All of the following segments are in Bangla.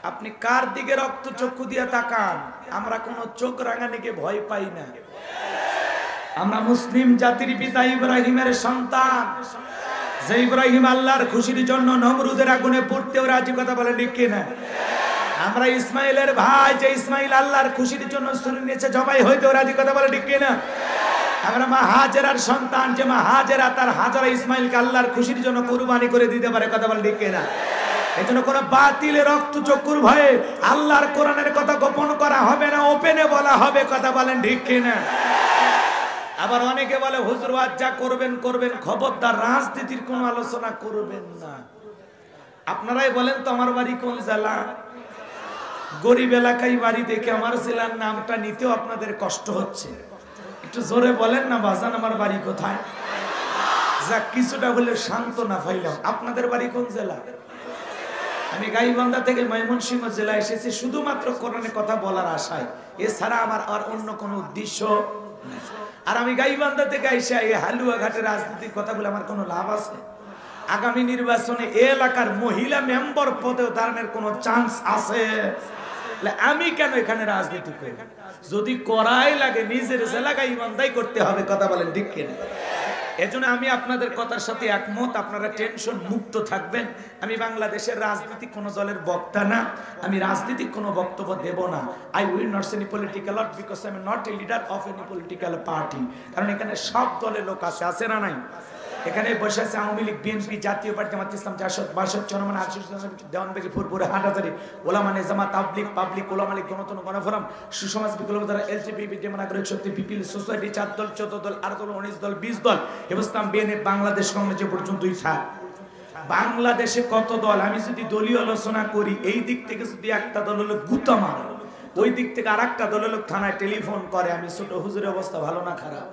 আপনি কার দিকে রক্ত চক্ষু দিয়ে তাকান, আমরা কোনো চোখ রাঙানিকে ভয় পাই না। আমরা মুসলিম জাতির পিতা ইব্রাহিমের সন্তান, যে ইব্রাহিম আল্লাহর খুশির জন্য নমরুদের আগুনে পড়তেও রাজি, কথা বলে ঠিক কিনা? আমরা ইসমাইলের ভাই, যে ইসমাইল আল্লাহর খুশির জন্য ছুরি নিয়েছে জবাই হইতেও রাজি, কথা বলে ঠিক কিনা? আমরা মা হাজেরার সন্তান, যে মা হাজেরা তার হাজারা ইসমাইলকে আল্লাহর খুশির জন্য কুরবানি করে দিতে পারে, কথা বলে ঠিক কিনা? এজন্য কোন বাতিলের রক্ত চক্ষুর ভয়ে আল্লাহর কোরআনের কথা গোপন করা হবে না, ওপেনে বলা হবে, কথা বলেন ঠিক কিনা? আবার অনেকে বলে হুজুর ওয়াজ যা করবেন করবেন, খবরদার রাজনীতির কোনো আলোচনা করবেন না। আপনারাই বলেন তো আমার বাড়ি কোন জেলা? গরিব এলাকায় বাড়ি দেখে আমার জেলার নামটা নিতেও আপনাদের কষ্ট হচ্ছে। একটু জোরে বলেন না বাজান, আমার বাড়ি কোথায়? যাক, কিছুটা হলে সান্ত্বনা পাইলাম। আপনাদের বাড়ি কোন জেলা? আমি গাইবান্ধা থেকে ময়মনসিংহ জেলা এসেছি শুধুমাত্র কোরআনের কথা বলার আশায়, এছাড়া আমার আর অন্য কোনো উদ্দেশ্য নেই। আর আমি গাইবান্ধা থেকে এসে এই হালুয়াঘাটের রাজনীতির কথা বলে আমার কোনো লাভ আছে? আগামী নির্বাচনে এলাকার মহিলা মেম্বার পদেও দাঁড়ানোর কোনো চান্স আছে? আমি কেন এখানে রাজনীতি করি? যদি করাই লাগে নিজের এলাকায় ইমানদাই করতে হবে, কথা বলেন ঠিক কিনা? এজন্য আমি আপনাদের কথার সাথে একমত, আপনারা টেনশন মুক্ত থাকবেন। আমি বাংলাদেশের রাজনীতি কোন দলের বক্তা না, আমি রাজনীতিক কোনো বক্তব্য দেব না। I will not say any political lot because I am not a leader of any political party. কারণ এখানে সব দলের লোক আছে, আছে না নাই? এখানে বসে আছে আওয়ামী লীগ, বিএনপি, জাতীয় পার্টি, জামাত ইসলাম, জাসদ, বাসদ, চরমান, আশিস, দেওয়ানবাগি, ফুরপুরে, হাটহাজারী, ওলামা নেজামা, তাবলিগ, পাবলিক, ওলামা লীগ, গণতন্ত্র, গণফোরাম, সুসমাজ, বিকল্প দ্বারা, এলজিবিটি, নাগরিক শক্তি, পিপিল সোসাইটি, 4 দল, 14 দল, 8 দল, 19 দল, 20 দল, ইসলাম, বিএনএফ, বাংলাদেশ কংগ্রেস যে পর্যন্তই থাক। বাংলাদেশে কত দল? আমি যদি দলীয় আলোচনা করি, এই দিক থেকে যদি একটা দল হলো গুতা মারে, ওই দিক থেকে আর একটা দল হলো থানায় টেলিফোন করে। আমি ছোট হুজুরের অবস্থা ভালো না খারাপ?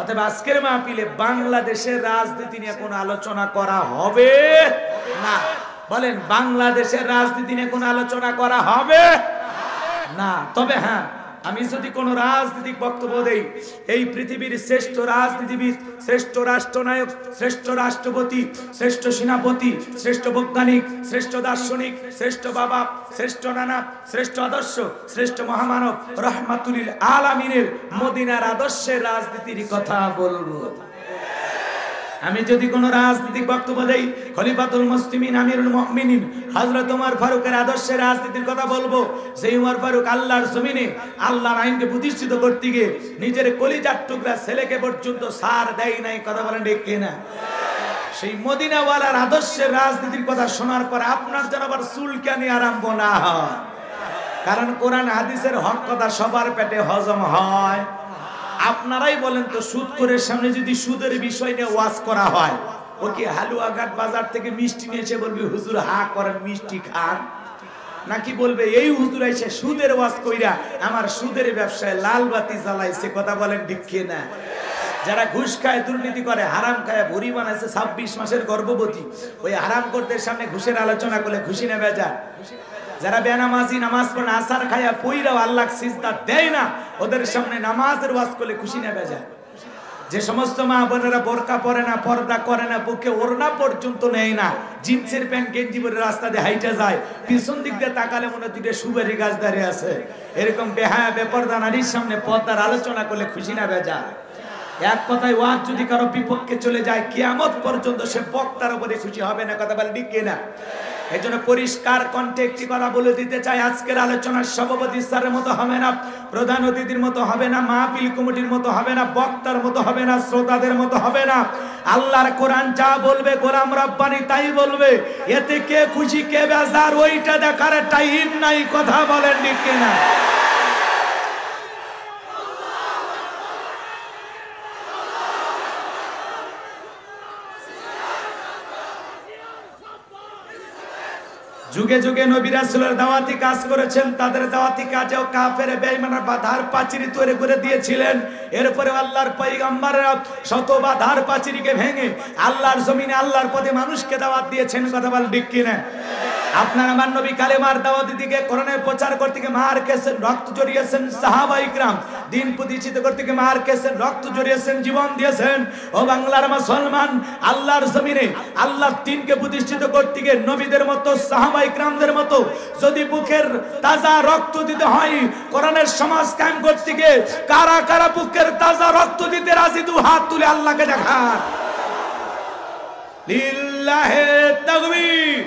অতএব আজকের মাহফিলে বাংলাদেশের রাজনীতি নিয়ে কোনো আলোচনা করা হবে না। বলেন, বাংলাদেশের রাজনীতি নিয়ে কোনো আলোচনা করা হবে না। তবে হ্যাঁ, আমি যদি কোন রাজনৈতিক বক্তব্য দেই, এই পৃথিবীর শ্রেষ্ঠ রাজনীতিবিদ, শ্রেষ্ঠ রাষ্ট্রনায়ক, শ্রেষ্ঠ রাষ্ট্রপতি, শ্রেষ্ঠ সেনাপতি, শ্রেষ্ঠ বৈজ্ঞানিক, শ্রেষ্ঠ দার্শনিক, শ্রেষ্ঠ বাবা, শ্রেষ্ঠ নানা, শ্রেষ্ঠ আদর্শ, শ্রেষ্ঠ মহামানব রহমাতুল আলামিনের মদিনার আদর্শের রাজনীতির কথা বলবো। আমি যদি কোন রাজনৈতিক বক্তব্য দেই, খলিফাতুল মুসলিমিন আমিরুল মুমিনিন হযরত ওমর ফারুকের আদর্শের রাজনীতির কথা বলবো। সেই ওমর ফারুক আল্লাহর জমিনে আল্লাহর আইনকে প্রতিষ্ঠিত করতে গিয়ে নিজের কলিজার টুকরা ছেলেকে পর্যন্ত সার দেয় নাই, কথা বলেন ঠিক কিনা? সেই মদিনাওয়ালার আদর্শের রাজনীতির কথা শোনার পর আপনার যেন আবার চুলকানি আরম্ভ না হয়। কারণ কোরআন হাদিসের হক কথা সবার পেটে হজম হয়। আপনারাই বলেন তো, সুদখোরের সামনে যদি সুদের বিষয় নিয়ে ওয়াজ করা হয়, ও কি হালুয়াঘাট বাজার থেকে মিষ্টি নিয়ে এসে বলবে হুজুর হা করেন মিষ্টি খান? নাকি বলবে এই হুজুর এসে সুদের ওয়াজ কইরা আমার সুদের ব্যবসায় লাল বাতি জ্বালাইছে, কথা বলেন ঠিক কিনা? যারা ঘুষ খায়, দুর্নীতি করে, হারাম খায়, ভুরি বানাইছে 26 মাসের গর্ভবতী, ওই হারাম করতে সামনে ঘুষের আলোচনা করলে খুশি নেবে যা। যারা বেনামাজি, নামাজ পড়ে আসার খায়া পইরাও আল্লাহ সিজদা দেয় না, ওদের সামনে নামাজের ওয়াজ করলে খুশি নেবে যায়। যে সমস্ত মা বোনেরা বোরকা পরে না, পর্দা করে না, বুকে ওড়না পর্যন্ত নেয় না, জিন্সের প্যান্ট গেঞ্জি পরে রাস্তা দিয়ে হাইটা যায়, পিছন দিক দিয়ে তাকালে মনে হয় দুইটা সুপারি গাছ দাঁড়িয়ে আছে, এরকম বেহায়া বেপরদা নারীর সামনে পর্দার আলোচনা করলে খুশি নেবে যায়। এক কথায় ওয়াজ যদি কারো বিপক্ষে চলে যায়, কিয়ামত পর্যন্ত সে বক্তার উপরে খুশি হবে না, কথা বলে ঠিক কিনা? এই জন্য পরিষ্কার কণ্ঠে একটি কথা বলে দিতে চাই, আজকের আলোচনার সভাপতি স্যারের মতো হবে না, প্রধান অতিথির মতো হবে না, মাহফিল কমিটির মতো হবে না, বক্তার মতো হবে না, শ্রোতাদের মতো হবে না। আল্লাহর কোরআন যা বলবে, গোলাম রব্বানি তাই বলবে। এতে কে খুশি কে বেজার ওইটা দেখার টাইম নাই, কথা বলেন ঠিক কিনা? যুগে যুগে নবী রাসূলের দাওয়াতি কাজ করেছেন, তাদের দাওয়াতি কাজেও কাফের বেঈমানরা বাধার পাঁচিরি তৈরি করে দিয়েছিলেন। এরপরে আল্লাহর পয়গম্বররা শত বাধার পাঁচিরিকে ভেঙে আল্লাহর জমিনে আল্লাহর পথে মানুষকে দাওয়াত দিয়েছেন, কথা বল ঠিক কিনা? আপনার আমার নবী কালেমার দাওয়াতের দিকে কোরআনের প্রচার করতে গিয়ে মার খেয়েছেন, রক্ত জড়িয়েছেন, সাহাবায়ে কিরাম দ্বীন প্রতিষ্ঠিত করতে গিয়ে মার খেয়েছেন, রক্ত জড়িয়েছেন, জীবন দিয়েছেন। ও বাংলার মুসলমান, আল্লাহর জমিনে আল্লাহর দ্বীনকে প্রতিষ্ঠিত করতে গিয়ে নবীদের মতো সাহাবায়ে কিরামদের মতো যদি বুকের তাজা রক্ত দিতে হয়, কোরআনের সমাজ কায়েম করতে গিয়ে কারা কারা বুকের তাজা রক্ত দিতে রাজি, দু হাত তুলে আল্লাহকে দেখান। লিল্লাহে তাকবীর,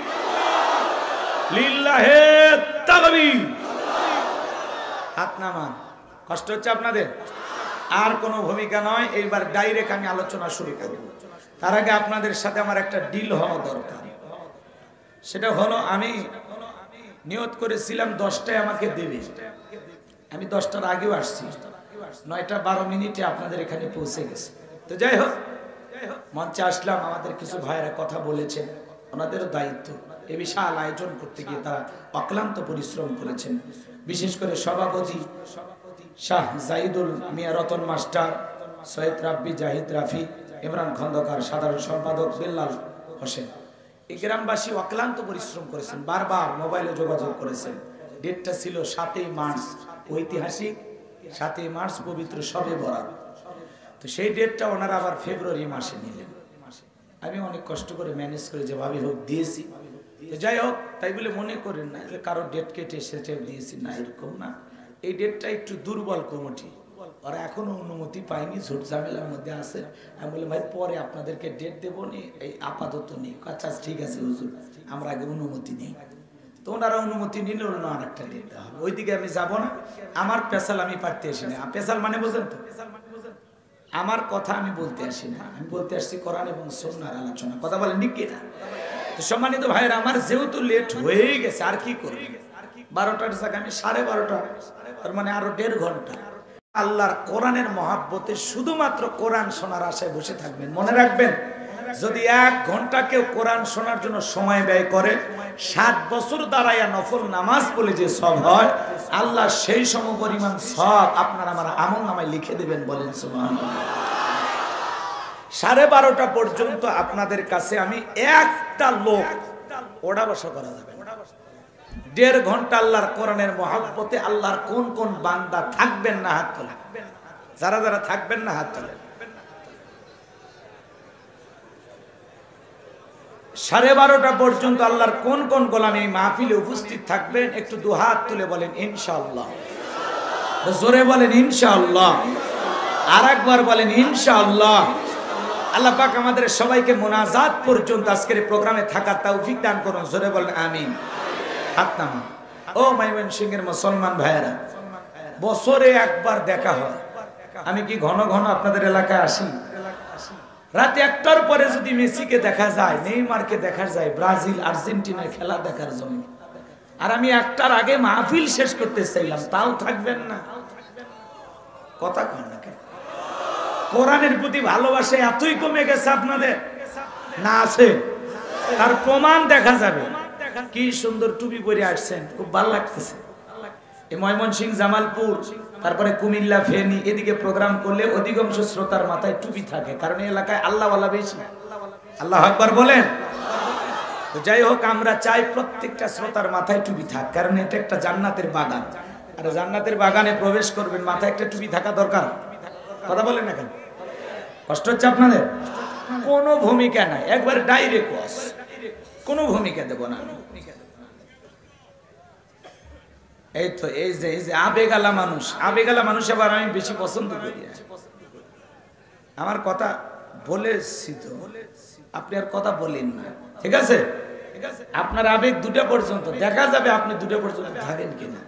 লিল্লাহে তাকবীর। হাত নামান। কষ্ট হচ্ছে আপনাদের? আর কোনো ভূমিকা নয়, এইবার ডাইরেক্ট আমি আলোচনা শুরু করব। তার আগে আপনাদের সাথে আমার একটা ডিল হওয়া দরকার। সেটা হলো, আমি নিয়ত করেছিলাম 10টায় আমাকে দেবে, আমি 10টার আগেও আসছি, 9টা 12 মিনিটে আপনাদের এখানে পৌঁছে গেছে। তো যাই হোক, মঞ্চে আসলাম, আমাদের কিছু ভাইয়েরা কথা বলেছেন, ওনাদেরও দায়িত্ব। এই বিশাল আয়োজন করতে গিয়ে তারা অক্লান্ত পরিশ্রম করেছেন। বিশেষ করে সভাপতি শাহ জাহিদুল মিয়া রতন মাস্টার, সৈয়দ রাব্বি জাহিদ রাফি, ইমরান খন্দকার, সাধারণ সম্পাদক বিল্লাল হোসেন, এই গ্রামবাসী অক্লান্ত পরিশ্রম করেছেন, বারবার মোবাইলে যোগাযোগ করেছেন। ডেটটা ছিল 7ই মার্চ, ঐতিহাসিক 7ই মার্চ, পবিত্র শবে বরাত। তো সেই ডেটটা ওনারা আবার ফেব্রুয়ারি মাসে নিলেন। আমি অনেক কষ্ট করে ম্যানেজ করে যেভাবে হোক দিয়েছি। যাই হোক, তাই বলে মনে করেন না যে কারো ডেট কেটে সেটা দিয়েছি, না, এরকম না। এই ডেটটা একটু দুর্বল কমিটি, ওরা এখনো অনুমতি পায়নি, ঝুট ঝামেলার মধ্যে আছে। আমি বললাম, ভাই পরে আপনাদেরকে ডেট দেবো নি, এই আপাতত নেই। আচ্ছা ঠিক আছে হুজুর, আমরা আগে অনুমতি নেই। তো ওনারা অনুমতি নিলে অন্য আর একটা ডেট দেওয়া হবে, ওইদিকে আমি যাবো না। আমার পেশাল আমি পারতে আসি না। পেশাল মানে বোঝেন তো? আমার কথা আমি বলতে আসি না, আমি বলতে আসছি কোরআন এবং সুন্নাহর আলোচনা। কথা বলেন ঠিক কিনা? তো সম্মানিত ভাইয়েরা আমার, যেহেতু লেট হয়ে গেছে, আর কি করবেন, 12টার জায়গায় আমি 12:30, তার মানে আরো 1.5 ঘন্টা আল্লাহর কোরআনের মহাব্বতে শুধুমাত্র কোরআন শোনার আশায় বসে থাকবেন। মনে রাখবেন, যদি 1 ঘন্টা কেউ কোরআন শোনার জন্য সময় ব্যয় করে, 7 বছর দাঁড়াইয়া নফল নামাজ বলে যে সব হয়, আল্লাহ সেই সমপরিমাণ সব আপনার আমার আমল নামায় লিখে দেবেন। বলেন সুবহানাল্লাহ। 12:30 পর্যন্ত আপনাদের কাছে আমি একটা লোক ওড়া বসা করা যাবে, 1.5 ঘন্টা আল্লাহর কোরআনের মহব্বতে আল্লাহর কোন কোন বান্দা থাকবেন না হাত তোলেন, যারা যারা থাকবেন না হাত তোলেন। 12:30 পর্যন্ত আল্লাহর কোন কোন গোলাম এই মাহফিলে উপস্থিত থাকবেন, একটু 2 হাত তুলে বলেন ইনশাআল্লাহ। জোরে বলেন ইনশাআল্লাহ, আর একবার বলেন ইনশাআল্লাহ। আল্লাহ পাক আমাদের সবাইকে মোনাজাত পর্যন্ত আজকের প্রোগ্রামে থাকার তৌফিক দান করুন। জোরে বলেন আমিন। হাত নামান। ও ময়মনসিংহের মুসলমান ভাইয়েরা, বছরে একবার দেখা হয়। আমি কি ঘন ঘন আপনাদের এলাকায় আসি? রাতে 1টার পরে যদি মেসিকে দেখা যায়, নেইমারকে দেখা যায়, ব্রাজিল আর্জেন্টিনার খেলা দেখার জন্য, আর আমি 1টার আগে মাহফিল শেষ করতে চাইলাম, তাও থাকবেন না। কথা কন না কেন? কোরআনের প্রতি ভালোবাসা এতই কমে গেছে আপনাদের, না আছে? তার প্রমাণ দেখা যাবে। কি সুন্দর টুপি পরে আসছেন, খুব ভালো লাগতেছে। এই ময়মনসিংহ, জামালপুর, তারপরে কুমিল্লা, ফেনী, এদিকে প্রোগ্রাম করলে অধিকাংশ শ্রোতার মাথায় টুপি থাকে, কারণ এই এলাকায় আল্লাহওয়ালা বেশি। আল্লাহু আকবার বলেন। তো যাই হোক, আমরা চাই প্রত্যেকটা শ্রোতার মাথায় টুপি থাক, কারণ এটা একটা জান্নাতের বাগান। আর জান্নাতের বাগানে প্রবেশ করবেন, মাথায় একটা টুপি থাকা দরকার। কথা বলেন না কেন? কষ্ট হচ্ছে আপনাদের? কোনো ভূমিকা নাই, একবার ডাইরেক্ট ওয়াজ, কোনো ভূমিকা দেব না। এই তো এই যে আবেগালা মানুষ, আবেগালা মানুষ আবার আমি বেশি পছন্দ করি। আমার কথা বলেছি তো, আপনি আর কথা বলেন না, ঠিক আছে? আপনার আবেগ 2টা পর্যন্ত, দেখা যাবে আপনি 2টা পর্যন্ত থাকেন কিনা।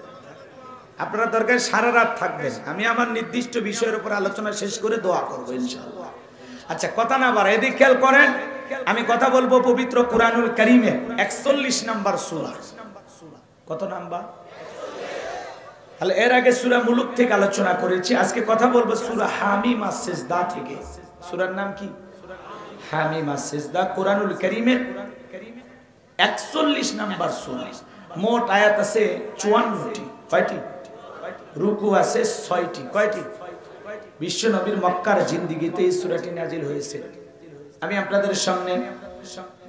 আপনারা দরকার সারা রাত থাকবেন, আমি আমার নির্দিষ্ট বিষয়ের উপর আলোচনা শেষ করে দোয়া করবো ইনশাআল্লাহ। আচ্ছা, কথা না বাড়াই, এদিক খেয়াল করেন। আমি কথা বলবো পবিত্র কুরআনুল কারীমে 41 নম্বর সূরা। কত নাম্বার? তাহলে এর আগে সূরা মুলুক থেকে আলোচনা করেছি, আজকে কথা বলবো সূরা হামিম আস-সিজদা থেকে। সূরার নাম কি? হামিম আস-সিজদা। কুরআনুল কারীমের 41 নম্বর সূরা। মোট আয়াত আছে 54টি। কয়টি? রুকু আছে 6টি। কয়টি? বিশ্ব নবীর মক্কার জিন্দেগিতে এই সূরাটি নাজিল হয়েছে। আমি আপনাদের সামনে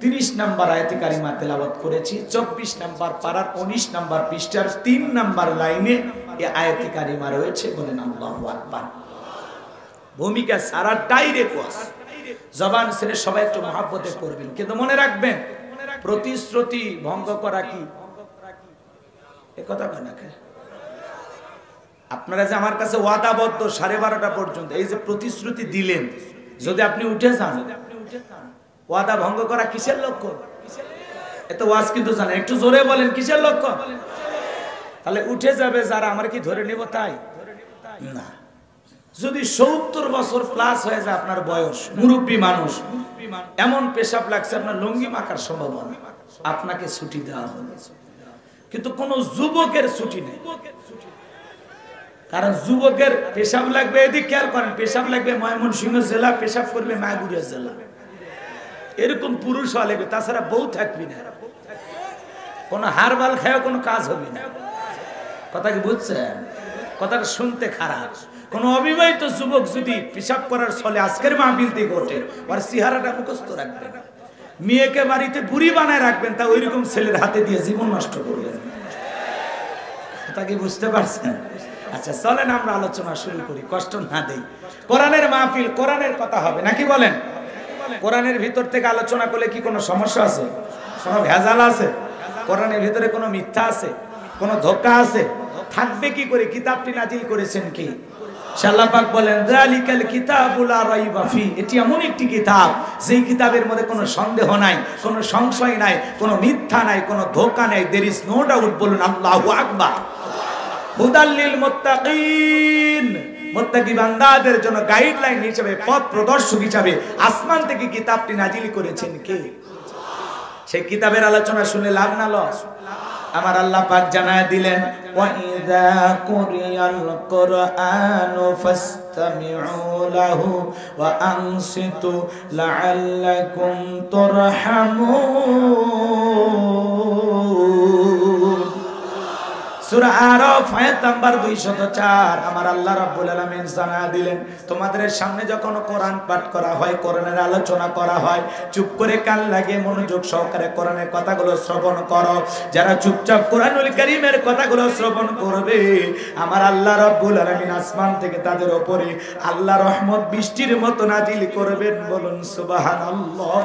30 নাম্বার আয়াতে কারিমা তেলাওয়াত করেছি। 24 নাম্বার পারার 19 নাম্বার পৃষ্ঠার 3 নাম্বার লাইনে এই আয়াতে কারিমা রয়েছে। বলেন আল্লাহু আকবার। ভূমিকা সারা ডাইরেক্ট ওয়াজ, জবান ছেড়ে সবাই একটু মহব্বতে করবেন, কিন্তু মনে রাখবেন প্রতিশ্রুতি ভঙ্গ করা কি এ কথা কয় না। আপনারা যে আমার কাছে ওয়াদাবদ্ধ 12:30 পর্যন্ত এই যে প্রতিশ্রুতি দিলেন, যদি আপনি উঠে যান, ওয়াদা ভঙ্গ করা কিসের লক্ষ্য? এত ওয়াজ কিন্তু জানেন, একটু জোরে বলেন কিসের লক্ষ্য? তাহলে উঠে যাবে যারা, আমার কি ধরে নেব তাই না। যদি 70 বছর প্লাস হয়ে যায় আপনার বয়স, মুরব্বী মানুষ, এমন পেশাব লাগছে আপনার লুঙ্গি মাখার সম্ভাবনা, আপনাকে ছুটি দেওয়া হবে। কিন্তু কোন যুবকের ছুটি নেই, কারণ যুবকের পেশাব লাগবে, এদিক খেয়াল করেন, পেশাব লাগবে ময়মনসিংহ জেলা, পেশাব করবে মাগুরিয়া জেলা, এরকম পুরুষ হওয়া লাগবে, তাছাড়া বউ থাকবি না। কোন হারবাল খায় কোনো কাজ হবে না। কথা কি বুঝছেন? কথাটা শুনতে খারাপ। কোন অবিবাহিত যুবক যদি পেশাব করার ছলে আজকের মাহফিল থেকে ওঠে, ওর চেহারাটা মুখস্থ রাখবেন, মেয়েকে বাড়িতে বুড়ি বানায় রাখবেন, তা ওইরকম ছেলের হাতে দিয়ে জীবন নষ্ট করবেন। কথা কি বুঝতে পারছেন? আচ্ছা চলেন আমরা আলোচনা শুরু করি, কষ্ট না দেই। কোরআনের মাহফিল, কোরআনের কথা হবে নাকি বলেন? কোরআনের ভিতর থেকে আলোচনা করলে কি কোনো সমস্যা আছে? কোনো ভেজাল আছে? কোরআনের ভিতরে কোনো মিথ্যা আছে? কোনো ধোঁকা আছে? থাকবে কি করে? কিতাবটি নাজিল করেছেন কি? আল্লাহ পাক বলেন যালিকাল কিতাবুল লা রাইবা ফি, এটি এমন একটি কিতাব যেই কিতাবের মধ্যে কোনো সন্দেহ নাই, কোনো সংশয় নাই, কোনো মিথ্যা নাই, কোনো ধোঁকা নাই। There is no doubt. বলুন আল্লাহু আকবার। হুদাল লিল মুত্তাকিন, মুত্তাকি বান্দাদের জন্য গাইডলাইন হিসেবে, পথ প্রদর্শক হিসেবে আসমান থেকে কিতাবটি নাজিল করেছেন কে? সেই কিতাবের আলোচনা শুনে লাভ না লস? আমার আল্লাহ পাক জানায় দিলেন ওয়া ইযা কুরিয়াল কুরআনু ফাসতামিউ লাহু ওয়া আনসিতু লাআল্লাকুম তুরহামুন। সূরা আরাফ আয়াত নাম্বার 204। আমার আল্লাহ রাব্বুল আলামিন জানায় দিলেন, তোমাদের সামনে যখন কোরআন পাঠ করা হয়, কোরআনের আলোচনা করা হয়, চুপ করে কান লাগিয়ে মনোযোগ সহকারে কোরআনের কথাগুলো শ্রবণ করো। যারা চুপচাপ কোরআনুল কারীমের কথাগুলো শ্রবণ করবে, আমার আল্লাহ রাব্বুল আলামিন আসমান থেকে তাদের উপরে আল্লাহ রহমত বৃষ্টির মতো নাজিল করবেন। বলুন সুবহানাল্লাহ।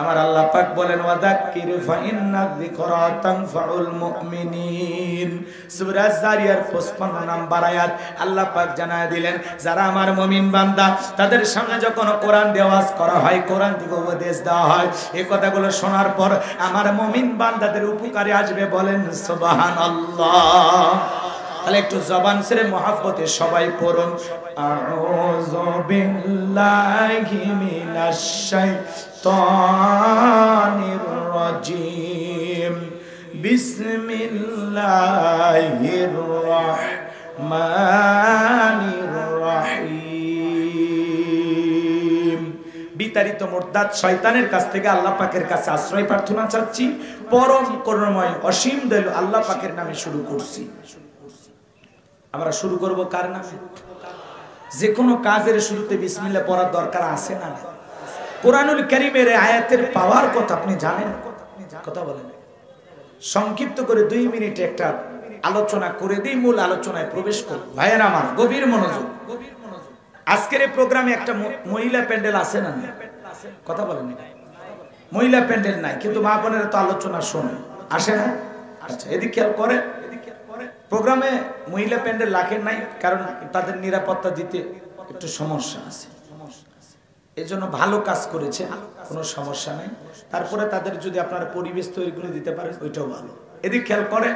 আমার আল্লাহ পাক বলেন ওয়াযাক্কির ফাইন্নায যিকরা তানফাউল মুমিনিন। সূরা জারিয়ার 55 নাম্বার আয়াত আল্লাহ পাক জানায় দিলেন, যারা আমার মুমিন বান্দা, তাদের সামনে যখন কোরআন দেওয়াজ করা হয়, কোরআন থেকে উপদেশ দেওয়া হয়, এই কথাগুলো শোনার পর আমার মুমিন বান্দাদের উপকারে আসবে। বলেন সুবহানাল্লাহ। তাহলে একটু জবান ছেড়ে মহব্বতে সবাই পড়ুন আউযু বিল্লাহি মিনাশ শাইতানির রাজিম বিসমিল্লাহির রাহমানির রহিম। বিতাড়িত মুরতাদ শয়তানের কাছ থেকে আল্লাহ পাকের কাছে আশ্রয় প্রার্থনা চাচ্ছি। পরম করুণাময় অসীম দয়ালু আল্লাহ পাকের নামে শুরু করছি। আমরা শুরু করব কার নামে? যে কোনো কাজের শুরুতে বিসমিল্লাহ পড়ার দরকার আছে না? কোরআনুল কারীমের আয়াতের পাওয়ার কথা আপনি জানেন? কথা বলেন। সংক্ষিপ্ত করে 2 মিনিটে একটা আলোচনা করে দিই, মূল আলোচনায় প্রবেশ করব। ভাইয়েরা আমার গভীর মনোযোগ। আজকের এই প্রোগ্রামে একটা মহিলা প্যান্ডেল আছে না? কথা বলেন। মহিলা প্যান্ডেল নাই, কিন্তু মা বোনেরা তো আলোচনা শোনে, আসে না? আচ্ছা এদিক খেয়াল করে। প্রোগ্রামে মহিলা প্যান্ডেল রাখেন নাই, কারণ তাদের নিরাপত্তা দিতে একটু সমস্যা আছে, এই জন্য ভালো কাজ করেছে, কোনো সমস্যা নেই। তারপরে তাদের যদি আপনারা পরিবেশ তৈরি করে দিতে পারেন, ওইটাও ভালো। এদিক খেয়াল করে,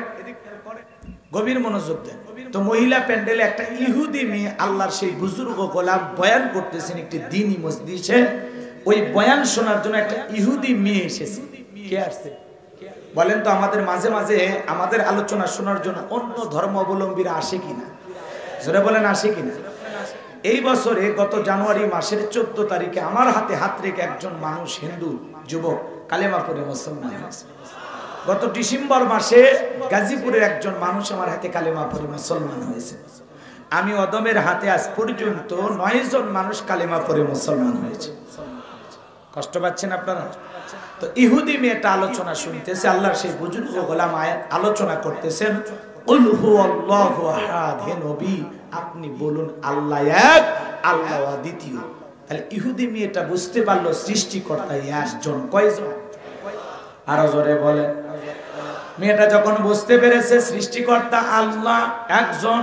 গভীর মনোযোগ দেন। তো মহিলা প্যান্ডেলে একটা ইহুদি মেয়ে আল্লাহর সেই বুজুর্গ গোলাম বয়ান করতেছেন একটি দ্বীনি মজলিসে। ওই বয়ান শোনার জন্য একটা ইহুদি মেয়ে এসেছে। কে আসছে বলেন তো? আমাদের মাঝে মাঝে আমাদের আলোচনা শোনার জন্য অন্য ধর্মাবলম্বীরা আসে কিনা? জোরে বলেন, আসে কিনা? এই বছরে গত জানুয়ারি মাসের 14 তারিখে আমার হাতে হাত রেখে একজন মানুষ, হিন্দু যুবক, কালেমা পড়ে মুসলমান হয়েছে। গত ডিসেম্বর মাসে গাজীপুরের একজন মানুষ আমার হাতে কালেমা পড়ে মুসলমান হয়েছে। আমি অদমের হাতে আজ পর্যন্ত 9 জন মানুষ কালেমা পড়ে মুসলমান হয়েছে। কষ্ট পাচ্ছেন আপনারা? তো ইহুদি মেয়েটা আলোচনা শুনতেছে, আল্লাহর সেই বুজুর্গ গোলাম আয়াত আলোচনা করতেছেন। কুল হুয়াল্লাহু আহাদ, হে নবী আপনি বলুন আল্লাহ এক, আল্লাহ দ্বিতীয়। তাহলে ইহুদি মেয়েটা বুঝতে পারলো সৃষ্টিকর্তা একজন। কয়জন? আরো জোরে বলেন। মেয়েটা যখন বুঝতে পেরেছে সৃষ্টিকর্তা আল্লাহ একজন,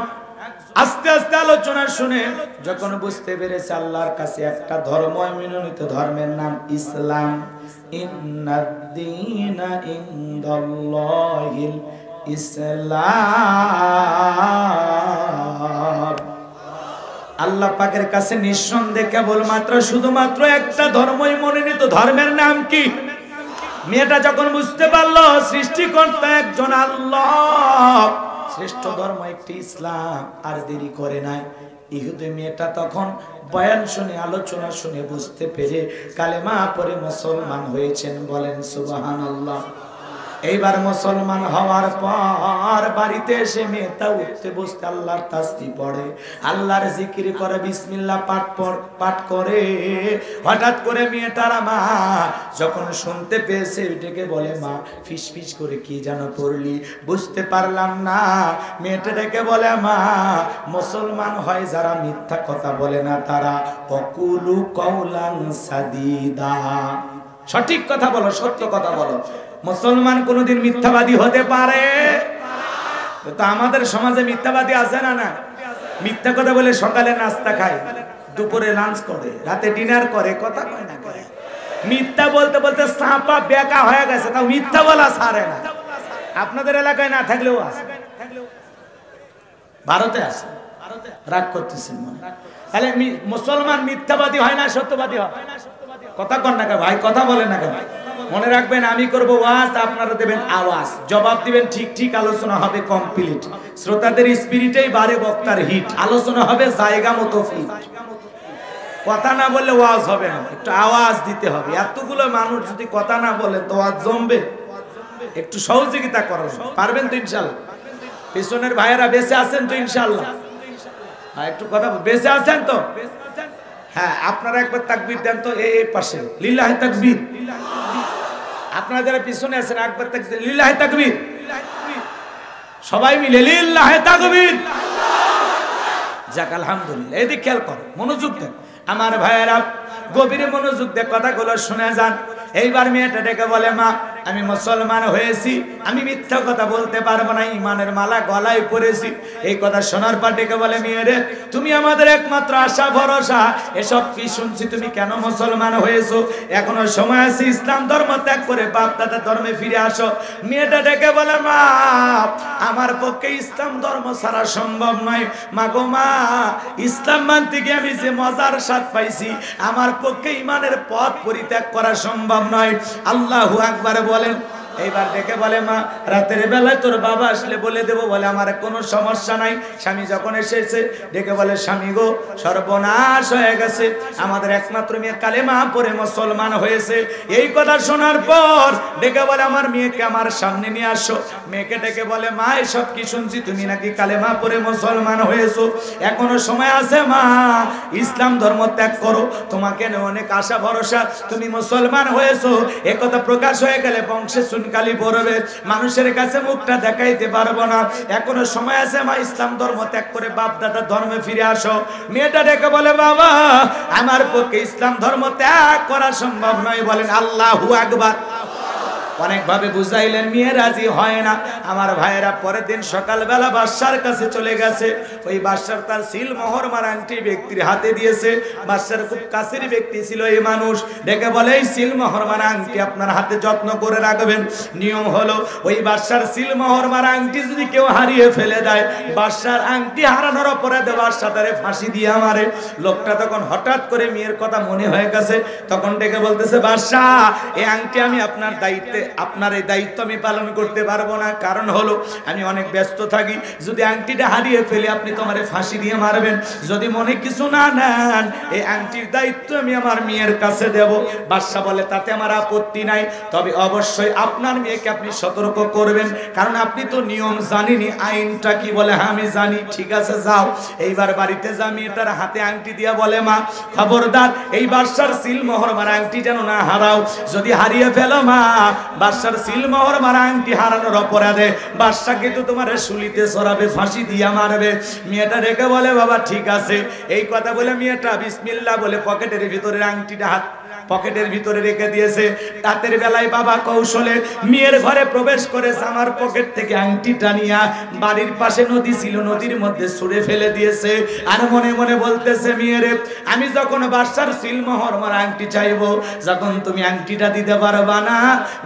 আস্তে আস্তে আলোচনা শুনে যখন বুঝতে পেরেছে আল্লাহর কাছে একটা ধর্ম, মনোনীত ধর্মের নাম ইসলাম। ইন্নাদ-দীনা ইনদাল্লাহিল ইসলাম। আল্লাহ পাকের কাছে নিঃসন্দেহে কেবলমাত্র শুধুমাত্র একটা ধর্মই মনোনীত, ধর্মের নাম কি? মেয়েটা যখন বুঝতে পারলো সৃষ্টিকর্তা একজন আল্লাহ, শ্রেষ্ঠ ধর্ম একটি ইসলাম, আর দেরি করে নাই। ইহুদি মেয়েটা তখন বয়ান শুনে, আলোচনা শুনে বুঝতে পেরে কালেমা পড়ে মুসলমান হয়েছেন। বলেন সুবহানাল্লাহ। এইবার মুসলমান হওয়ার পর বাড়িতে এসে মেয়েটা উঠতে বসতে আল্লাহর তাসবিহ পড়ে, আল্লাহর জিকির করে, বিসমিল্লাহ পাঠ করে। হঠাৎ করে মেয়েটার মা যখন শুনতে পেয়েছে এটাকে বলে, মা ফিস ফিস করে কি যেন পড়লি, বুঝতে পারলাম না। মেয়েটা ডেকে বলে, মা মুসলমান হয় যারা মিথ্যা কথা বলে না তারা, ওয়াকুলু কাওলান সাদীদা, সঠিক কথা বলো, সত্য কথা বলো। মুসলমান কোনদিন মিথ্যাবাদী হতে পারে? তো আমাদের সমাজে মিথ্যাবাদী আছে না? না, মিথ্যা কথা বলে সকালে নাস্তা খায়, দুপুরে লাঞ্চ করে, রাতে ডিনার করে, কথা কয় না। মিথ্যা বলতে বলতে সাপা বেকা হয়ে গেছে, তাও মিথ্যা বলা ছাড়ে না। আপনাদের এলাকায় না থাকলেও আছে, ভারতে আছে। রাগ করতেছেন মনে? তাহলে মুসলমান মিথ্যাবাদী হয় না সত্যবাদী হয়? কথা কন না ভাই, কথা বলেন না কেন? মনে রাখবেন, আমি করব ওয়াজ, আপনারা দেবেন আওয়াজ, জবাব দিবেন ঠিক ঠিক, আলোচনা হবে কমপ্লিট। শ্রোতাদের স্পিরিটেই বাড়ে বক্তার হিট, আলোচনা হবে জায়গা মতো ফিট। কথা না বললে ওয়াজ হবে না, একটু আওয়াজ দিতে হবে। এতগুলো মানুষ যদি কথা না বলেন তো ওয়াজ জমবে? একটু সহযোগিতা করেন, পারবেন তো ইনশাআল্লাহ? পিছনের ভাইয়েরা বেঁচে আছেন তো ইনশাআল্লাহ? হ্যাঁ, একটু কথা, বেঁচে আছেন তো? হ্যাঁ, আপনারা একবার তাকবীর দেন তো, এই পাশে লিল্লাহি তাকবীর। আপনারা যারা পিছনে আছেন একবার তাকবীর, লিল্লাহি তাকবীর। সবাই মিলে লিল্লাহি তাকবীর। যাক, আলহামদুলিল্লাহ। এদিকে খেয়াল কর, মনোযোগ দেন আমার ভাইয়েরা, গভীর মনোযোগ দিয়ে কথাগুলো শুনে যান। এইবার মেয়েটা ডেকে বলে, মা আমি মুসলমান হয়েছি, আমি মিথ্যা কথা বলতে পারবো না, ইমানের মালা গলায় পরেছি। এই কথা শোনার পর ডেকে বলে, মেয়েরে তুমি আমাদের একমাত্র আশা ভরসা, এসব কি শুনছি, তুমি কেন মুসলমান হয়েছো? এখনো সময় আছে, ইসলাম ধর্ম ত্যাগ করে বাপ দাদা ধর্মে ফিরে আসো। মেয়েটা ডেকে বলে, মা আমার পক্ষে ইসলাম ধর্ম ছাড়া সম্ভব নয়। মা গো মা, ইসলাম মানতে গিয়ে আমি যে মজার স্বাদ পাইছি, আমার পক্ষে ইমানের পথ পরিত্যাগ করা সম্ভব নয়। আল্লাহু আকবার বলেন। এইবার ডেকে বলে, মা রাতের বেলায় তোর বাবা আসলে বলে দেবো, বলে আমার কোনো সমস্যা নাই। স্বামী যখন এসেছে ডেকে বলে, স্বামী গো সর্বনাশ হয়ে গেছে, আমাদের একমাত্র মেয়ে কালেমা পড়ে মুসলমান হয়েছে। এই কথা শোনার পর ডেকে বলে, আমার মেয়েকে আমার সামনে নিয়ে আসো। মেয়েকে ডেকে বলে, মা এসব কি শুনছি, তুমি নাকি কালেমা পড়ে মুসলমান হয়েছো, এখনো সময় আছে মা, ইসলাম ধর্ম ত্যাগ করো, তোমাকে অনেক আশা ভরসা, তুমি মুসলমান হয়েছো। একথা প্রকাশ হয়ে গেলে বংশে কালি পড়বে, মানুষের কাছে মুখটা দেখাইতে পারবো না, এখনো সময় আছে মা, ইসলাম ধর্ম ত্যাগ করে বাপ দাদা ধর্মে ফিরে আসো। মেয়েটা ডেকে বলে, বাবা আমার পক্ষে ইসলাম ধর্ম ত্যাগ করা সম্ভব নয়। বলেন আল্লাহু আকবার। অনেক ভাবে বুঝাইলেন, মেয়ে রাজি হয় না। আমার ভাইয়েরা পরের দিন সকালবেলা বাদশার কাছে চলে গেছে। ওই বাদশার তার সিল মোহর মারা আংটি ব্যক্তির হাতে দিয়েছে। বাদশার খুব কাছের ব্যক্তি ছিল এই মানুষ। ডেকে বলে, এই সিল মোহর মারা আংটি আপনার হাতে যত্ন করে রাখবেন। নিয়ম হলো, ওই বাদশার সিল মোহর মারা আংটি যদি কেউ হারিয়ে ফেলে দেয়, বাদশার আংটি হারানোর অপরাধে বাদশা তারে ফাঁসি দিয়ে মারে। লোকটা তখন হঠাৎ করে মেয়ের কথা মনে হয়ে গেছে, তখন ডেকে বলতেছে, বাদশা এই আংটি আমি আপনার দায়িত্বে আপনার এই দায়িত্ব আমি পালন করতে পারবো না, কারণ হলো আমি অনেক ব্যস্ত থাকি। যদি আংটিটা হারিয়ে ফেলে আপনি তো আমারে ফাঁসি দিয়ে মারবেন। যদি মনে কিছু না নেন, এই আংটির দায়িত্ব আমি আমার মেয়ের কাছে দেব। বাদশা বলে তাতে আমার আপত্তি নাই, তবে অবশ্যই আপনার মেয়েকে আপনি সতর্ক করবেন, কারণ আপনি তো নিয়ম জানেনই, আইনটা কি বলে। হ্যাঁ আমি জানি, ঠিক আছে যাও। এইবার বাড়িতে যা মেয়েটার হাতে আংটি দিয়া বলে, মা খবরদার এই বাদশার সিলমোহর মারা আংটি যেন না হারাও। যদি হারিয়ে ফেলো মা, বাদশার সিলমোহর মারা আংটি হারানোর অপরাধে বাদশা কিন্তু তোমার শুলিতে চড়াবে, ফাঁসি দিয়া মারবে। মেয়েটা রেখে বলে বাবা ঠিক আছে। এই কথা বলে মেয়েটা বিসমিল্লাহ বলে পকেটের ভিতরে আংটিটা পকেটের ভিতরে রেখে দিয়েছে। রাতের বেলায় বাবা কৌশলে মেয়ের ঘরে প্রবেশ করে আমার পকেট থেকে আংটিটা নিয়ে বাড়ির পাশে নদী ছিল, নদীর মধ্যে ছুঁড়ে ফেলে দিয়েছে। আর মনে মনে বলতেছে, মেয়েরে আমি যখন বাদশার সিলমোহর মারা আংটি চাইবো, যখন তুমি আংটিটা দিতে পারবা না,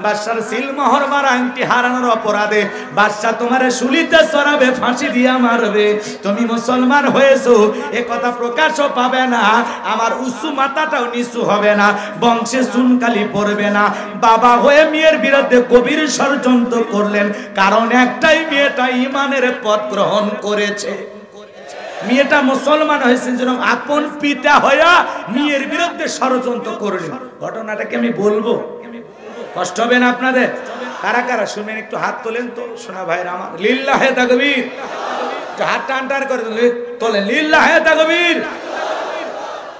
বাদশার সিলমোহর মারা আংটি হারানোর অপরাধে বাদশা তোমারে শুলিতে চড়াবে, ফাঁসি দিয়া মারবে। তুমি মুসলমান হয়েছো এ কথা প্রকাশও পাবে না, আমার উঁচু মাথাটাও নিচু হবে না, বংশে চুনকালি পড়বে না। বাবা হয়ে মেয়ের বিরুদ্ধে গভীর ষড়যন্ত্র করলেন, কারণ একটাই, মেয়েটা ঈমানের পথ গ্রহণ করেছে। মেয়েটা মুসলমান হয়েছে, যেন আপন পিতা হইয়া মেয়ের বিরুদ্ধে ষড়যন্ত্র করলেন। ঘটনাটাকে আমি বলবো, কষ্ট হবে না আপনাদের? কারা কারা শুনবেন একটু হাত তোলেন তো শোনা ভাইরা আমার। লিল্লাহে তাকবীর, হাত টান করে তোলেন। লিল্লাহে তাকবীর,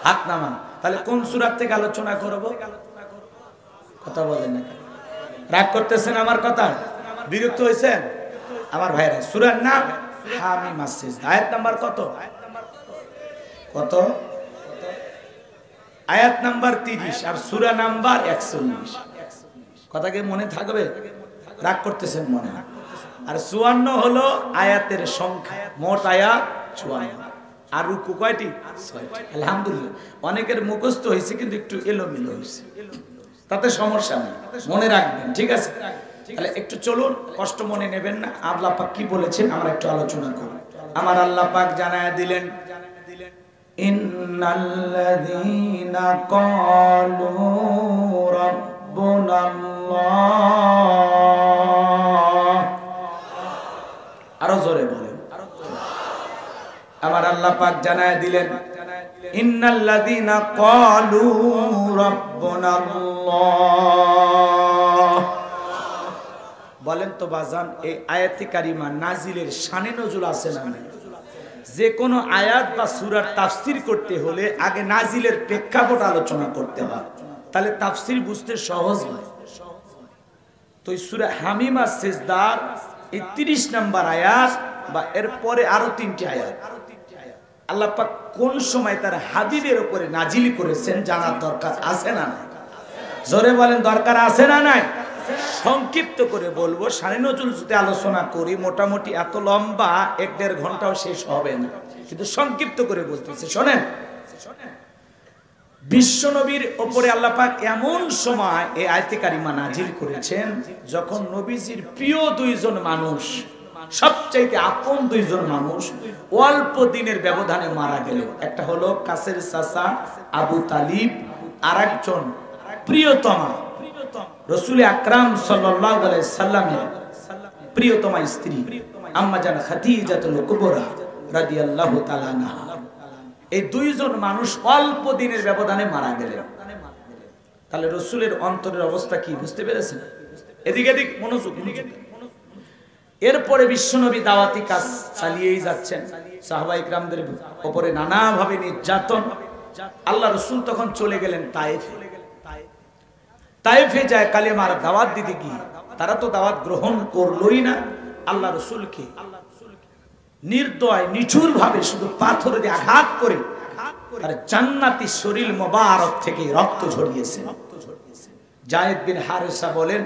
হাত নামান। তাহলে কোন সূরা থেকে আলোচনা করব? কথা বলেন না, রাগ করতেছেন আমার কথা? বিরক্ত হয়েছেন আমার ভাইরা? সূরার নাম হামিম আস-সিজদা। আয়াত নাম্বার কত? কত? আয়াত নাম্বার 30 আর সূরা নাম্বার 41। কথা কি মনে থাকবে? রাগ করতেছেন মনে হয়। আর 54 হলো আয়াতের সংখ্যা, মোট আয়াত 54। আর রুকু কয়টি? 6টি। আলহামদুলিল্লাহ, অনেকের মুখস্থ হয়েছে কিন্তু একটু এলোমেলো হয়েছে, তাতে সমস্যা নেই, মনে রাখবেন, ঠিক আছে? তাহলে একটু চলুন, কষ্ট মনে নেবেন না। আল্লাহ পাক কি বলেছেন আমরা একটু আলোচনা করি। আমার আল্লাহ পাক জানায়া দিলেন, ইন্নাল্লাযীনা ক্বালু রাব্বুনাল্লাহ, আরো জোরে বলেন। আমার আল্লাহ পাক জানায়া দিলেন, ইন্নাল্লাযীনা ক্বালু রাব্বুনাল্লাহ। বলেন তো বাজান, এই আয়াতে কারিমা নাজিলের শানে নজুল আছে না? যে কোনো আয়াত বা সূরার তাফসীর করতে হলে আগে নাজিলের প্রেক্ষাপট আলোচনা করতে হয়, তাহলে তাফসীর বুঝতে সহজ হয়। তো এই সূরা হামিম আস-সিজদার 30 নম্বর আয়াত বা এর পরে আরো 3টি আয়াত আল্লাহ পাক কোন সময় তার হাবিবের উপরে নাজিল করেছেন জানার দরকার আছে না নাই? জোরে বলেন, দরকার আছে না নাই? সংক্ষিপ্ত করে বলবো, শানে নজুল যদি আলোচনা করি মোটামুটি এত লম্বা 1-1.5 ঘন্টাও শেষ হবে না, কিন্তু সংক্ষিপ্ত করে বলতেছে শোনেন। বিশ্ব নবীর উপরে আল্লাহ পাক এমন সময় এই আয়াতে কারিমা নাজিল করেছেন যখন নবীজির প্রিয় 2 জন মানুষ, সবচাইতে আপন 2 জন মানুষ অল্প দিনের ব্যবধানে মারা গেল। একটা হলো কাছের চাচা আবু তালিব, আর একজন প্রিয়তমা রাসূল আকরাম সাল্লাল্লাহু আলাইহি সাল্লামের প্রিয়তমা স্ত্রী আম্মা জান খাদিজাতুল কুবরা রাদিয়াল্লাহু তাআলা আনহা। এই 2 জন মানুষ অল্প দিনের ব্যবধানে মারা গেলেন। তাহলে রাসূলের অন্তরের অবস্থা কি বুঝতে পেরেছেন? এদিকে মনোযোগ। এরপরে বিশ্বনবী দাওয়াতি কাজ চালিয়েই যাচ্ছেন, সাহাবায়ে কিরামদের উপরে নানাভাবে নির্যাতন। আল্লাহ রাসূল তখন চলে গেলেন তায়েফে। তায়েফে যায় কালেমার দাওয়াত দিতে গিয়ে তারা তো দাওয়াত গ্রহণ করলোই না। আল্লাহ রাসূলকে নির্দয় নিঠুর ভাবে শুধু পাথর দিয়ে আঘাত করে তার জান্নাতি শরীর মোবারক থেকে রক্ত ঝরিয়েছে। যায়েদ বিন হারেসা বলেন,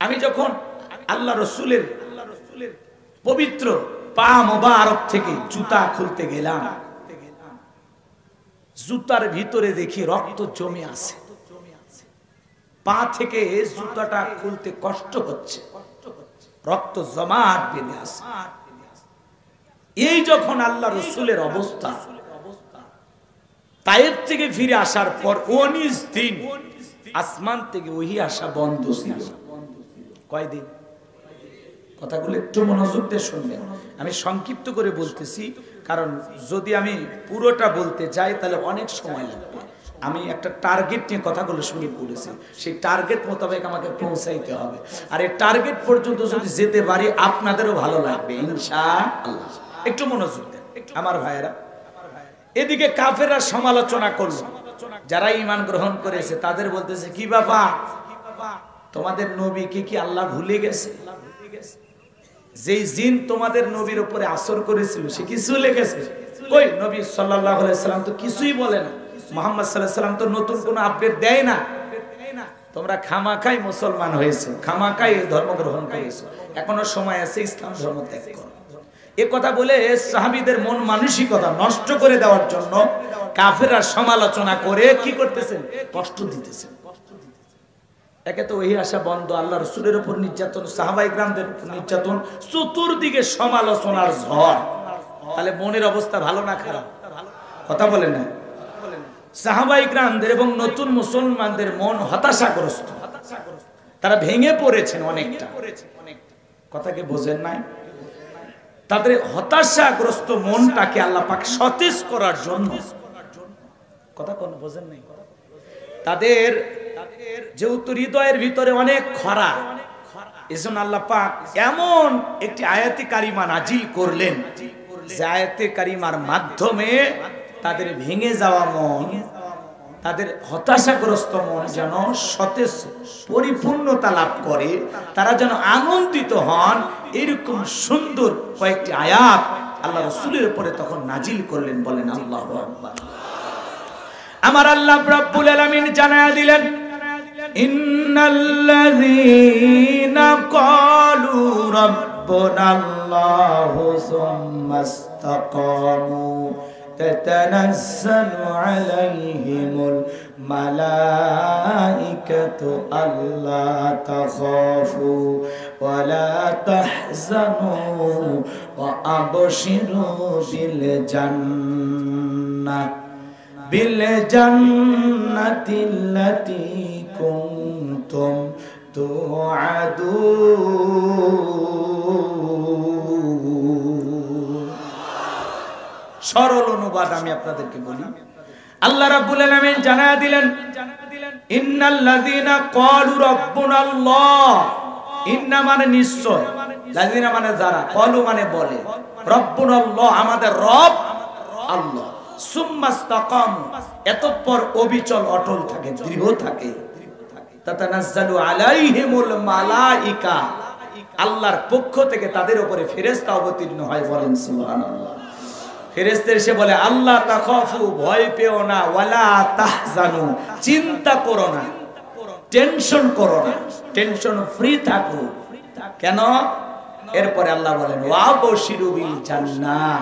আমি যখন আল্লাহ রাসূলের পবিত্র পা মোবারক থেকে জুতা খুলতে গেলাম, জুতার ভিতরে দেখি রক্ত জমে আছে। পা থেকে জুতাটা খুলতে কষ্ট হচ্ছে, রক্ত জমাট বেঁধে আছে। এই যখন আল্লাহ রাসূলের অবস্থা, তায়েফ থেকে ফিরে আসার পর 19 দিন আসমান থেকে ওহি আসা বন্ধ ছিল কয়দিন? কথাগুলো একটু মনোযোগ দিয়ে শুনবেন। আমি সংক্ষিপ্ত করে বলতেছি, কারণ যদি আমি পুরোটা বলতে যাই তাহলে অনেক সময় লাগবে। আমি একটা টার্গেট নিয়ে কথাগুলো শুরু করেছি, সেই টার্গেট মোতাবেক আমাকে পৌঁছাইতে হবে। আর এই টার্গেট পর্যন্ত যদি যেতে পারি আপনাদেরও ভালো লাগবে ইনশাআল্লাহ। একটু মনোযোগ দেন আমার ভাইয়েরা। এদিকে কাফেররা সমালোচনা করলো, যারা ঈমান গ্রহণ করেছে তাদের বলতেছে, কি বাবা তোমাদের নবীকে কি আল্লাহ ভুলে গেছে? যেই জিন তোমাদের নবীর উপরে আসর করেছিল সে কি চলে গেছে? কই নবী সাল্লাল্লাহু আলাইহি সাল্লাম তো কিছুই বলে না, মুহাম্মদ সাল্লাল্লাহু আলাইহি সাল্লাম তো নতুন কোনো আপডেট দেয় না। তোমরা খামাখাই মুসলমান হয়েছে, খামাখাই ধর্ম গ্রহণ করেছো, এখনো সময় আছে ইসলাম ধর্ম ত্যাগ করো। এ কথা বলে সাহাবীদের মন মানসিকতা নষ্ট করে দেওয়ার জন্য কাফেররা সমালোচনা করে কি করতেছেন? কষ্ট দিতেছেন। একে তো ওই আশা বন্ধ, আল্লাহ রাসূলের উপর নির্যাতন, সাহাবায়ে কিরামদের উপর নির্যাতন, চতুর্দিকে সমালোচনার ঝড়। তাহলে মনের অবস্থা ভালো না খারাপ? কথা বলেন না। সাহাবায়ে কিরামদের এবং নতুন মুসলমানদের মন হতাশাগ্রস্ত, তারা ভেঙে পড়েছেন অনেকটা। কথাকে বোঝেন নাই? তাদের হতাশাগ্রস্ত মনটাকে আল্লাহ পাক সতেজ করার জন্য, কথা কোন বোঝেন নাই, তাদের যেহেতু হৃদয়ের ভিতরে অনেক খরা, এজন্য আল্লাহ পাক এমন একটি আয়াতে কারিমা নাজিল করলেন, যে আয়াতে কারিমার মাধ্যমে তাদের ভেঙে যাওয়া মন, তাদের হতাশাগ্রস্ত মন যেন সতেজ পরিপূর্ণতা লাভ করে, তারা যেন আনন্দিত হন। এরকম সুন্দর কয়েকটি আয়াত আল্লাহ রাসূলের উপরে তখন নাজিল করলেন। বলেন আল্লাহু আকবার। আমার আল্লাহ রাব্বুল আলামিন জানায়া দিলেন, ইন্নাল্লাযীনা ক্বালু রাব্বুনাল্লাহু সুম্মা ইসতাকামু তাতানাজ্জালু আলাইহিমুল মালাইকাতু আল্লা তাখাফু ওয়া লা তাহজানু ওয়া আবশিরু বিল জান্নাহ বিল জান্নাতিল্লাতী কুনতুম তুআদুন। সরল অনুবাদ আমি আপনাদেরকে বলি। আল্লাহ রাব্বুল আলামিন জানায়া দিলেন, ইন্নাল্লাযীনা ক্বালু রাব্বুনাল্লাহ। ইন্না মানে নিশ্চয়, লাযীনা মানে যারা, ক্বালু মানে বলে, রাব্বুনাল্লাহ আমাদের রব আল্লাহ, সুম্মা ইসতাকামু এতঃপর অবিচল অটল থাকে, দৃঢ় থাকে, তাতানাজ্জালু আলাইহিমুল মালাইকা আল্লাহর পক্ষ থেকে তাদের উপরে ফেরেশতা অবতীর্ণ হয়। বলেন সুবহানাল্লাহ। ফেরেশতা এসে বলে, আল্লাহ তাখাফু ভয় পেও না, ওয়ালা তাহজানু চিন্তা করো না, টেনশন করো না, টেনশন ফ্রি থাকো। কেন? এরপরে আল্লাহ বলেন, ওয়াবশিরু বিল জান্নাহ।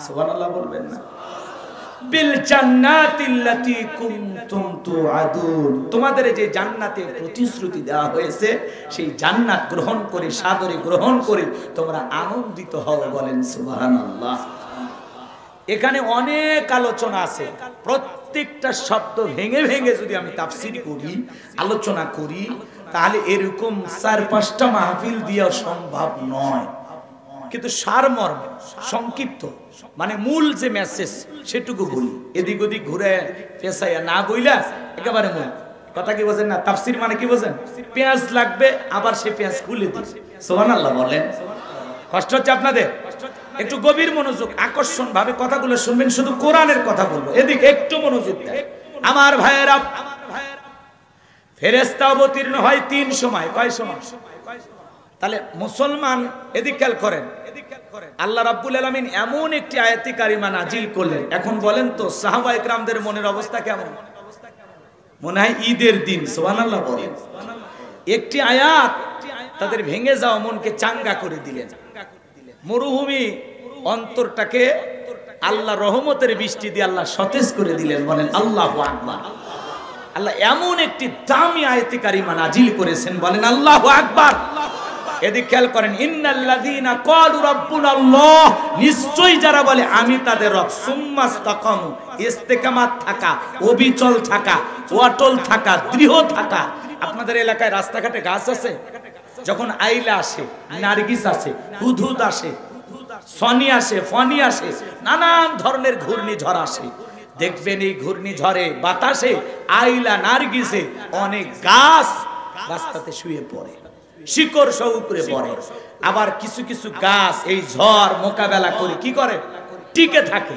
সুবহানাল্লাহ বলবেন না? বিল জান্নাতিল্লাতী কুনতুম তুআদুন। তোমাদের যে জান্নাতে প্রতিশ্রুতি দেওয়া হয়েছে সেই জান্নাত গ্রহণ করে, সাদরে গ্রহণ করে তোমরা আনন্দিত হও। বলেন সুবহানাল্লাহ। এখানে অনেক আলোচনা আছে, প্রত্যেকটা শব্দ ভেঙে ভেঙে যদি আমি তাফসীর করি, আলোচনা করি, তাহলে এরকম ৪-৫টা মাহফিল দেওয়া সম্ভব নয়। কিন্তু সারমর্ম সংক্ষিপ্ত, মানে মূল যে মেসেজ সেটুকু বলি, এদিক ওদিক ঘুরে পেছাইয়া না বইলা একেবারে মূল কথা। কি বোঝেন না? তাফসীর মানে কি বোঝেন? পেঁয়াজ লাগবে, আবার সে পেঁয়াজ খুলে দিই। সুবহানাল্লাহ বলেন। কষ্ট হচ্ছে আপনাদের? একটু গভীর মনোযোগ, আকর্ষণ ভাবে কথাগুলো শুনবেন, শুধু কোরআনের কথা বলবো, এদিকে একটু মনোযোগ দেন আমার ভাইয়েরা। ফেরেশতা অবতীর্ণ হয় ৩ সময়। কয় সময়? তাহলে মুসলমান এদিক খেয়াল করেন, আল্লাহ রাব্বুল আলামিন এমন একটি আয়াতে কারিমা নাজিল করলেন। এখন বলেন তো সাহাবায়ে কিরামদের মনের অবস্থা কেমন? মনে হয় ঈদের দিন। সুবহানাল্লাহ বলেন। একটি আয়াত তাদের ভেঙে যাওয়া মনকে চাঙ্গা করে দিলেন। মরুভূমি অন্তরটাকে আল্লাহ রহমতের বৃষ্টি দিয়ে আল্লাহ সতেজ করে দিলেন। বলেন আল্লাহু আকবার। আল্লাহ এমন একটি দামি আয়াতে কারিমা নাজিল করেছেন। বলেন আল্লাহু আকবার। এদিক খেয়াল করেন, ইন্নাল্লাযীনা ক্বালু রাব্বুনাল্লাহ, নিশ্চয়ই যারা বলে আমি তাদের রব, সুম্মাস্তাকামু, ইস্তেকামাত থাকা, অবিচল থাকা, অটল থাকা, দৃঢ় থাকা। আপনাদের এলাকায় রাস্তাঘাটে গাছ আছে? যখন আইলা আসে, নারগিস আসে, হুদহুদ আসে, সনি আসে, ফনি আসে, নানান ধরনের ঘূর্ণিঝড় আসে, দেখবেন এই ঘূর্ণিঝড়ে বাতাসে আইলা নারগিসে অনেক গাছ রাস্তাতে শুয়ে পড়ে, শিকড় সহ উপরে পড়ে। আবার কিছু কিছু গাছ এই ঝড় মোকাবেলা করে কি করে? টিকে থাকে।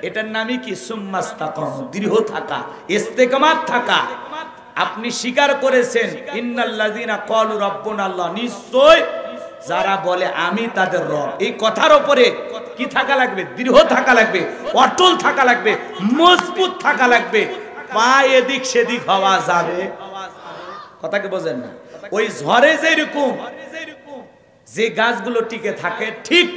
এটার নামই কি? সুম্মাস্তাকাম, দৃঢ় থাকা, ইস্তেকামাত থাকা। আপনি স্বীকার করেছেন ইন্নাল্লাযীনা ক্বালু রাব্বুনাল্লাহ, নিশ্চয় যারা বলে আমি তাদের রব। এই কথার উপরে কি থাকা লাগবে? দৃঢ় থাকা লাগবে, অটল থাকা লাগবে, মজবুত থাকা লাগবে। পা এদিক সেদিক হওয়া যাবে? কথাকে বোঝেন না? ওই ঝড়ে যেরকম যে গাছগুলো টিকে থাকে, ঠিক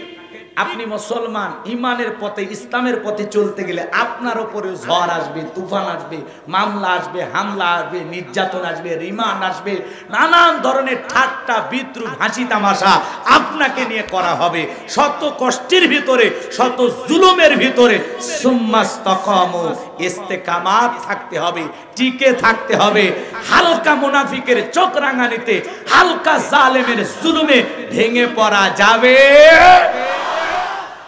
আপনি মুসলমান ইমানের পথে, ইসলামের পথে চলতে গেলে আপনার উপরে ঝড় আসবে, তুফান আসবে, মামলা আসবে, হামলা আসবে, নির্যাতন আসবে, রিমান্ড আসবে, নানান ধরনের ঠাট্টা বিদ্রুপ হাসি তামাশা আপনাকে নিয়ে করা হবে। শত কষ্টের ভিতরে, শত জুলুমের ভিতরে সুম্মাস্তাকামু, ইস্তেকামাত থাকতে হবে, টিকে থাকতে হবে। হালকা মুনাফিকের চোখ রাঙানিতে, হালকা জালেমের জুলুমে ভেঙে পড়া যাবে।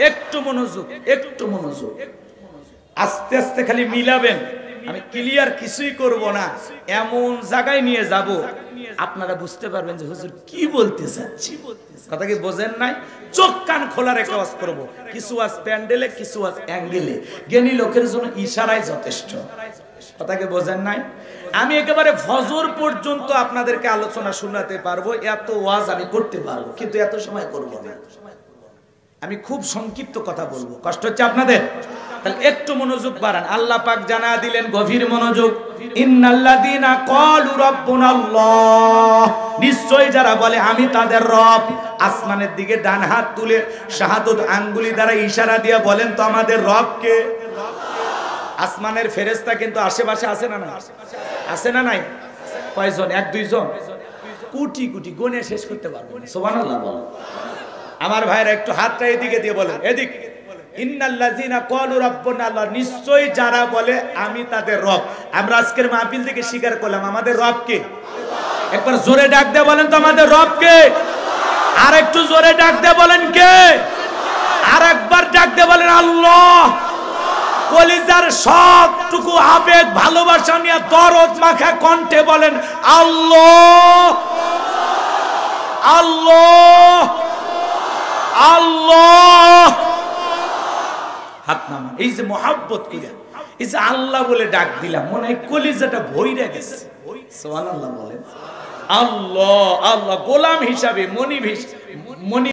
একটু মনোযোগ, একটু মনোযোগ। আস্তে আস্তে খালি মিলাবেন। আমি ক্লিয়ার কিছুই করব না, এমন জায়গায় নিয়ে যাব আপনারা বুঝতে পারবেন যে হুজুর কি বলতে চাচ্ছি। কথা কি বোঝেন নাই? চোখ কান খোলা রেখে ওয়াজ করব। কিছু ওয়াজ প্যান্ডেলে, কিছু ওয়াজ অ্যাঙ্গেলে, জ্ঞানী লোকের জন্য ইশারাই যথেষ্ট। কথা কি বোঝেন নাই? আমি একেবারে ফজর পর্যন্ত আপনাদেরকে আলোচনা শোনাতে পারবো, এত ওয়াজ আমি করতে পারবো, কিন্তু এত সময় করব না। আমি খুব সংক্ষিপ্ত কথা বলবো, কষ্ট হচ্ছে আপনাদের? তাহলে একটু মনোযোগ বাড়ান। আল্লাহ পাক জানা দিলেন, গভীর মনোযোগ, ইন্নাল্লাযীনা ক্বালু রাব্বুনাল্লাহ, নিশ্চয় যারা বলে আমি তাদের রব। আসমানের দিকে ডান হাত তুলে শাহাদত আঙ্গুলি দ্বারা ইশারা দিয়ে বলেন তো আমাদের রব কে? আসমানের ফেরেশতা কিন্তু আশেপাশে আছে না নাই? আছে না নাই? কয়জন? এক দুইজন? কোটি কোটি, গুণে শেষ করতে পারবো না। সুবহানাল্লাহ বলেন। আমার ভাইরা একটু হাতটা এদিকে দিয়ে বলেন, এদিক। ইন্নাল্লাযীনা ক্বালু রাব্বুনাল্লাহ, নিশ্চয়ই যারা বলে আমি তাদের রব। আমরা আজকের মাহফিল থেকে স্বীকার করলাম আমাদের রব কে। একবার জোরে ডাক দিয়ে বলেন তো আমাদের রব কে। আর একটু জোরে ডাক দিয়ে বলেন কে। আর একবার ডাক দিয়ে বলেন আল্লাহ। কলিজার সবটুকু আবেগ ভালোবাসা নিয়ে দরদ মাখা কণ্ঠে বলেন আল্লাহ, আল্লাহ, আল্লাহ। হাত নামান। এই যে মহাব্বত কইরা, এই যে আল্লাহ বলে ডাক দিলাম, মনে হয় কলিজাটা ভইরা গেছে। সুবহানাল্লাহ বলেন। আল্লাহ, আল্লাহ। গোলাম হিসাবে, মনিব হিসাবে,